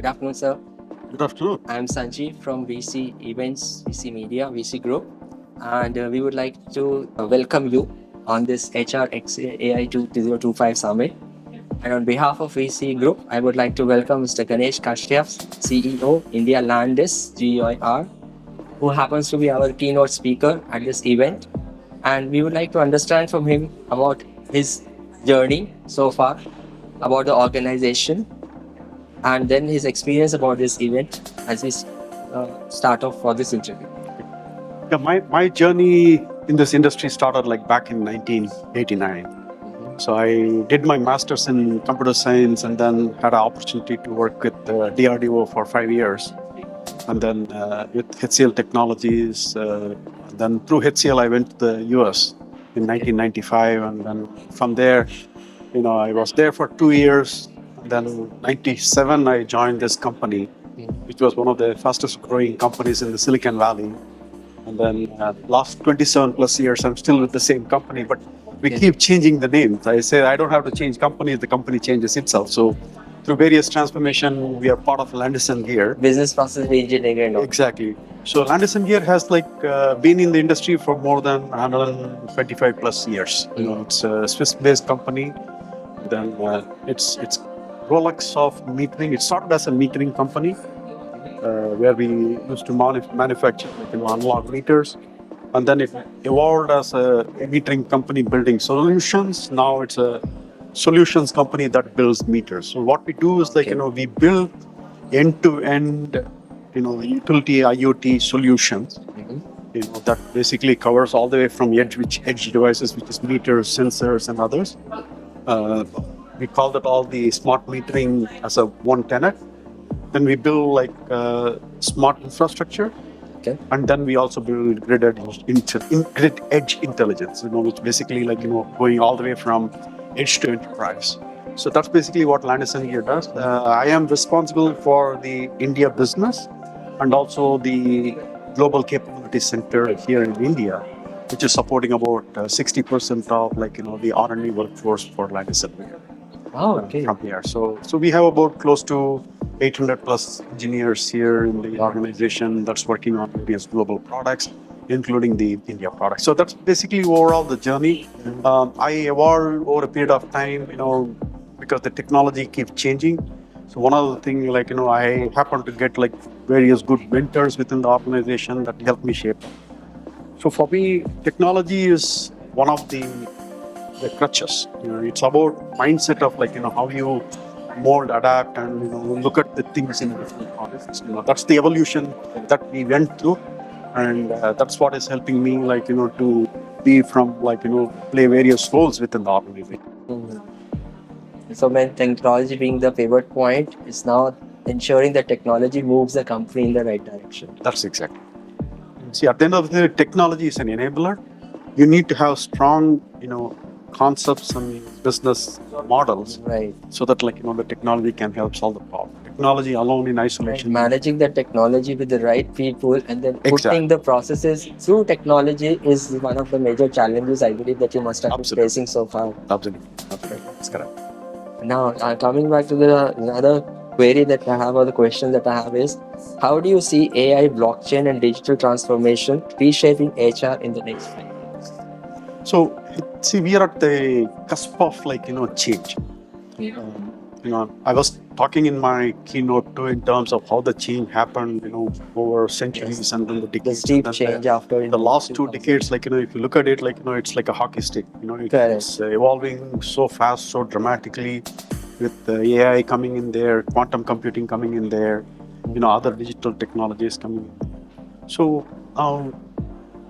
Good afternoon, sir. Good afternoon. I'm Sanjeev from VC Events, VC Media, VC Group, and we would like to welcome you on this HRxAI 2025 Summit. And on behalf of VC Group, I would like to welcome Mr. Ganesh Kashyap, CEO, India Landis+Gyr, who happens to be our keynote speaker at this event. And we would like to understand from him about his journey so far, about the organization, and then his experience about this event as we start off for this interview. Yeah, my journey in this industry started like back in 1989. So I did my master's in computer science and then had an opportunity to work with DRDO for 5 years. And then with HCL Technologies, then through HCL I went to the US in 1995. And then from there, I was there for 2 years. And then 97, I joined this company, which was one of the fastest growing companies in the Silicon Valley. And then last 27 plus years, I'm still with the same company, but we keep changing the names. I say I don't have to change companies, the company changes itself. So through various transformation, we are part of Landis+Gyr. Business process engineering. Exactly. So Landis+Gyr has been in the industry for more than 125 plus years. It's a Swiss-based company. Then it's Rolex of metering. It started as a metering company where we used to manufacture analog meters, and then it evolved as a metering company building solutions. Now it's a solutions company that builds meters. So what we do is we build end-to-end utility IoT solutions. That basically covers all the way from edge devices, which is meters, sensors, and others. We call that all the smart metering as a one tenant. Then we build smart infrastructure, and then we also build grid edge intelligence, which basically going all the way from edge to enterprise. So that's basically what Landis+Gyr does. I am responsible for the India business and also the global capability center here in India, which is supporting about 60% of the R&D workforce for Landis+Gyr. Oh, okay. From here. So we have about close to 800 plus engineers here in the organization that's working on various global products, including the India products. So that's basically overall the journey. I evolved over a period of time, because the technology keeps changing. So one of the things, I happen to get various good mentors within the organization that help me shape. So for me, technology is one of the crutches. It's about mindset of how you mold, adapt, and look at the things in a different context. That's the evolution that we went through, and that's what is helping me to be from play various roles within the organization. So when technology being the pivot point, it's now ensuring that technology moves the company in the right direction. That's exactly. See, at the end of the day, technology is an enabler. You need to have strong, concepts and business models, right? So that the technology can help solve the problem. Technology alone in isolation. Right. Managing the technology with the right people and then putting the processes through technology is one of the major challenges I believe that you must have been facing so far. Absolutely. That's correct. Now, coming back to the another query that I have, or the question that I have is, how do you see AI, blockchain, and digital transformation reshaping HR in the next 5 years? So, see, we are at the cusp of change. I was talking in my keynote too in terms of how the change happened, over centuries and then the decades. The steep change after the last 2 decades, if you look at it, it's like a hockey stick. It's evolving so fast, so dramatically, with AI coming in there, quantum computing coming in there, other digital technologies coming in there. So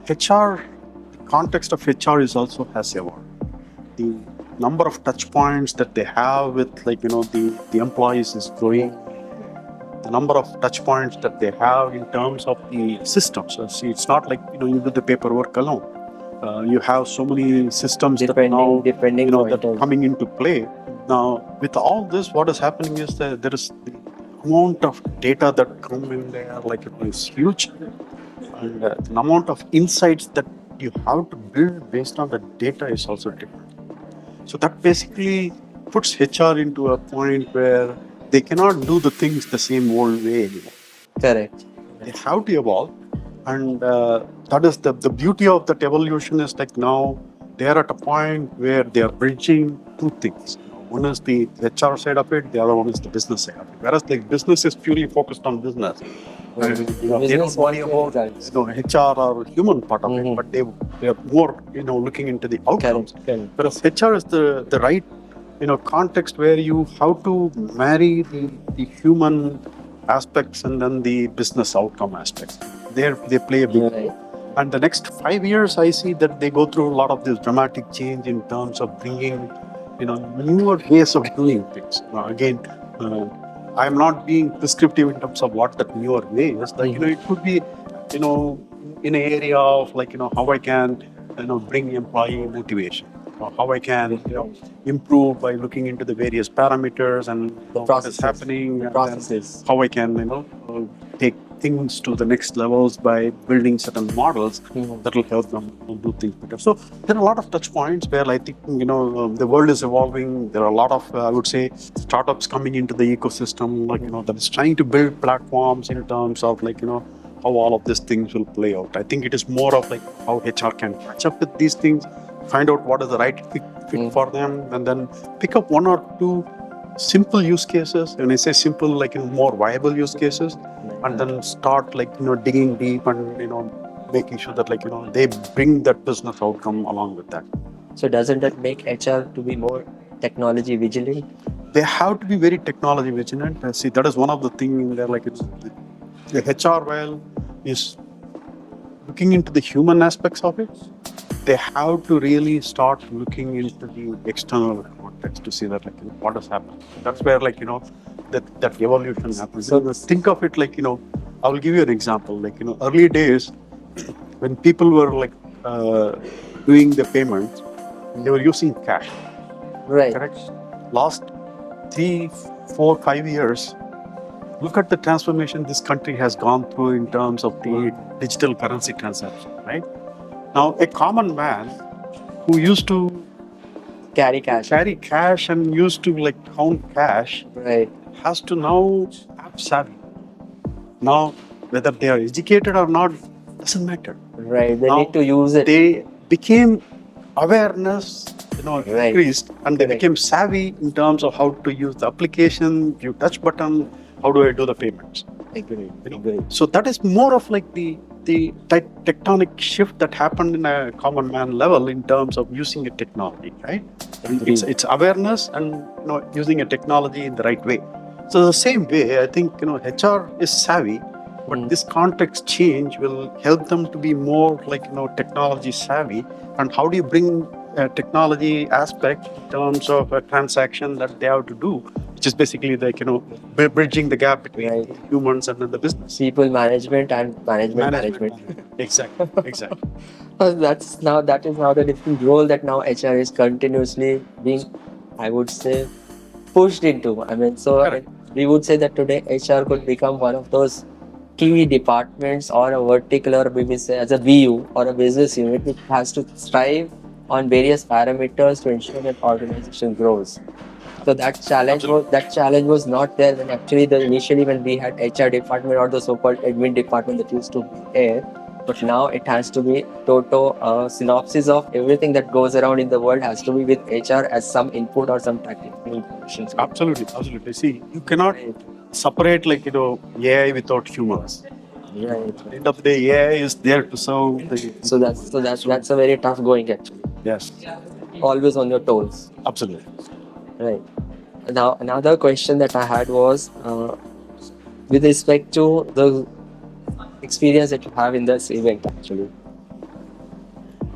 HR, the context of HR is also has evolved. The number of touch points that they have with the employees is growing. The number of touch points that they have in terms of the systems. So see, it's not you do the paperwork alone. You have so many systems that are coming into play. Now, with all this, what is happening is that there is the amount of data that come in there, is huge, and the amount of insights that you have to build based on the data is also different. So that basically puts HR into a point where they cannot do the things the same old way anymore. Correct. They have to evolve, and that is the beauty of that evolution. Is like now they are at a point where they are bridging two things. One is the HR side of it, the other one is the business side of it. Whereas like business is purely focused on business. And, they don't worry about HR or human part of it, but they are more looking into the outcomes. Correct. Whereas HR is the right context where you how to marry the human aspects and then the business outcome aspects. There they play a big role. And the next 5 years, I see that they go through a lot of this dramatic change in terms of bringing newer ways of doing things. Again, I'm not being prescriptive in terms of what that newer way is. Like, it could be in an area of like how I can bring employee motivation, or how I can improve by looking into the various parameters and what is happening, the processes. how I can take things to the next levels by building certain models that will help them do things better. So there are a lot of touch points where I think the world is evolving. There are a lot of I would say startups coming into the ecosystem, like that is trying to build platforms in terms of like how all of these things will play out. I think it is more of like how HR can catch up with these things, find out what is the right fit for them, and then pick up one or two simple use cases. When I say simple, like more viable use cases, and then start like digging deep and making sure that like they bring that business outcome along with that. So doesn't that make HR to be more technology vigilant? They have to be very technology vigilant. See, that is one of the things there. Like the HR well is looking into the human aspects of it. They have to really start looking into the external context to see that like what has happened. That's where like that evolution happens. So think of it like I will give you an example. Like early days when people were like doing the payments, they were using cash. Right. Correct. Last 3, 4, 5 years, look at the transformation this country has gone through in terms of the digital currency transaction. Right. Now, a common man who used to carry cash and used to like count cash, right, has to now app savvy. Now, whether they are educated or not doesn't matter. Right, they now, need to use it. They became awareness, increased, and they became savvy in terms of how to use the application. You touch button, how do I do the payments? So that is more of like the tectonic shift that happened in a common man level in terms of using a technology, right? It's awareness and using a technology in the right way. So the same way, I think HR is savvy, but this context change will help them to be more like technology savvy. And how do you bring a technology aspect in terms of a transaction that they have to do, which is basically like bridging the gap between humans and the business. People management and management. Exactly. That is now the different role that now HR is continuously being, I would say, pushed into. I mean, so we would say that today HR could become one of those key departments or a vertical, or maybe say as a BU or a business unit which has to strive on various parameters to ensure that organization grows. So that challenge was not there when actually initially when we had HR department or the so-called admin department that used to be there. But now it has to be total synopsis of everything that goes around in the world has to be with HR as some input or some technical information. Absolutely. See, you cannot separate like AI without humans. Right. At the end of the day, AI is there to serve the. So that's a very tough going actually. Yes. Always on your toes. Absolutely. Right. Now another question that I had was with respect to the experience that you have in this event actually.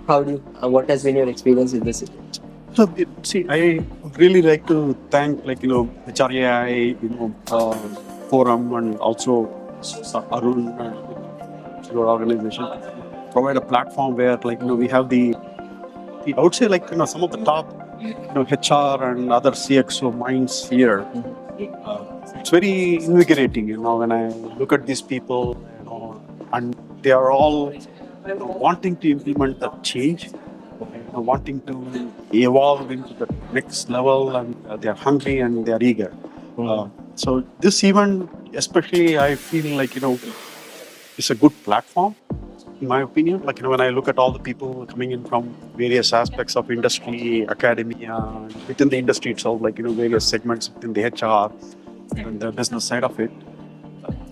What has been your experience in this event? So see, I really like to thank HRxAI forum and also Arun and your organization provide a platform where we have the I would say some of the top HR and other CXO minds here. It's very invigorating when I look at these people and they are all wanting to implement that change, wanting to evolve into the next level, and they are hungry and they are eager. So this event, especially, I feel like it's a good platform, in my opinion. Like when I look at all the people coming in from various aspects of industry, academia, and within the industry itself, like various segments within the HR and the business side of it,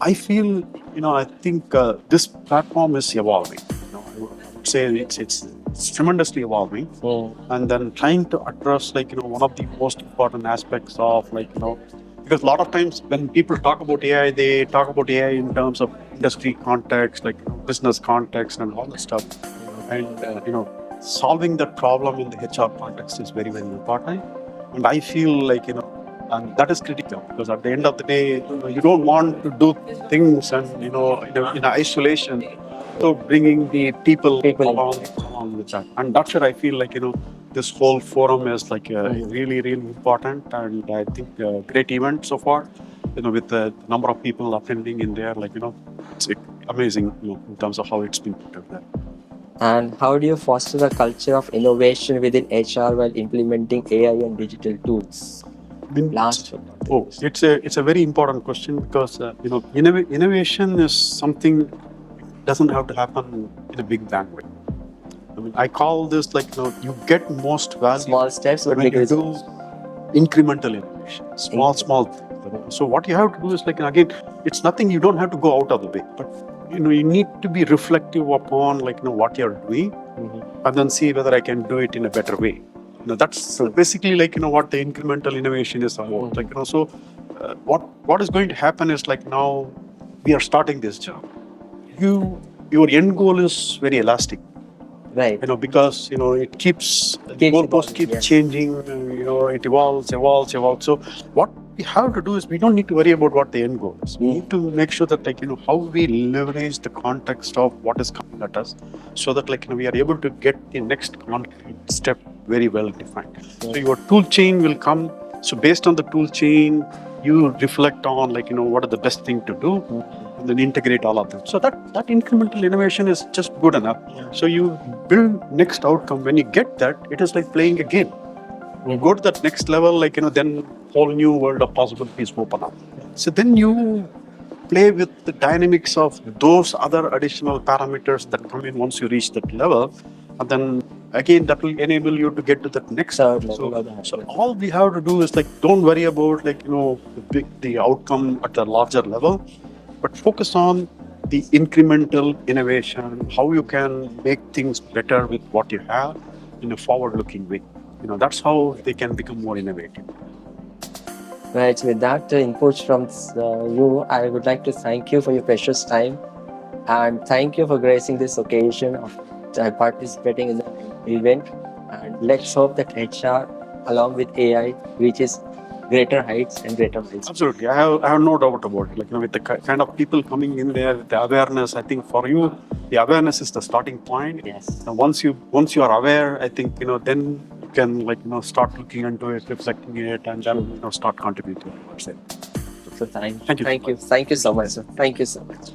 I feel I think this platform is evolving. I would say it's tremendously evolving, and then trying to address one of the most important aspects of because a lot of times when people talk about AI, they talk about AI in terms of industry context, like business context, and all that stuff. And solving that problem in the HR context is very, very important. And I feel like and that is critical, because at the end of the day, you don't want to do things and in isolation. So bringing the people along with that, and that's where I feel like this whole forum is like really, really important, and I think a great event so far. With the number of people attending in there, it's amazing. In terms of how it's been put together. And how do you foster the culture of innovation within HR while implementing AI and digital tools? It's a very important question, because innovation is something doesn't have to happen in a big bang way. I mean, I call this you get most value. Small steps would when make you results. do incremental innovation, small things. So what you have to do is again, it's nothing you don't have to go out of the way, but you need to be reflective upon what you're doing, and then see whether I can do it in a better way. That's basically what the incremental innovation is about. So what is going to happen is now we are starting this job. Your end goal is very elastic, right? Because it keeps the goalposts keep changing. It evolves. So what we have to do is we don't need to worry about what the end goal is. We need to make sure that how we leverage the context of what is coming at us, so that we are able to get the next concrete step very well defined. So your tool chain will come. So based on the tool chain, you reflect on what are the best thing to do, and then integrate all of them. So that incremental innovation is just good enough. So you build next outcome. When you get that, it is like playing a game. You go to that next level, then whole new world of possibilities open up. So then you play with the dynamics of those other additional parameters that come in once you reach that level, and then again that will enable you to get to that next level. So all we have to do is don't worry about the outcome at the larger level, but focus on the incremental innovation, how you can make things better with what you have in a forward-looking way. That's how they can become more innovative. Right. With that input from you, I would like to thank you for your precious time, and thank you for gracing this occasion of participating in the event. And let's hope that HR, along with AI, reaches greater heights and greater heights. Absolutely, I have no doubt about it. With the kind of people coming in there, the awareness, I think for you, the awareness is the starting point. Yes. And once you are aware, I think then you can start looking into it, reflecting it, and then start contributing towards it. So thank you. Thank you so much, sir. Thank you so much.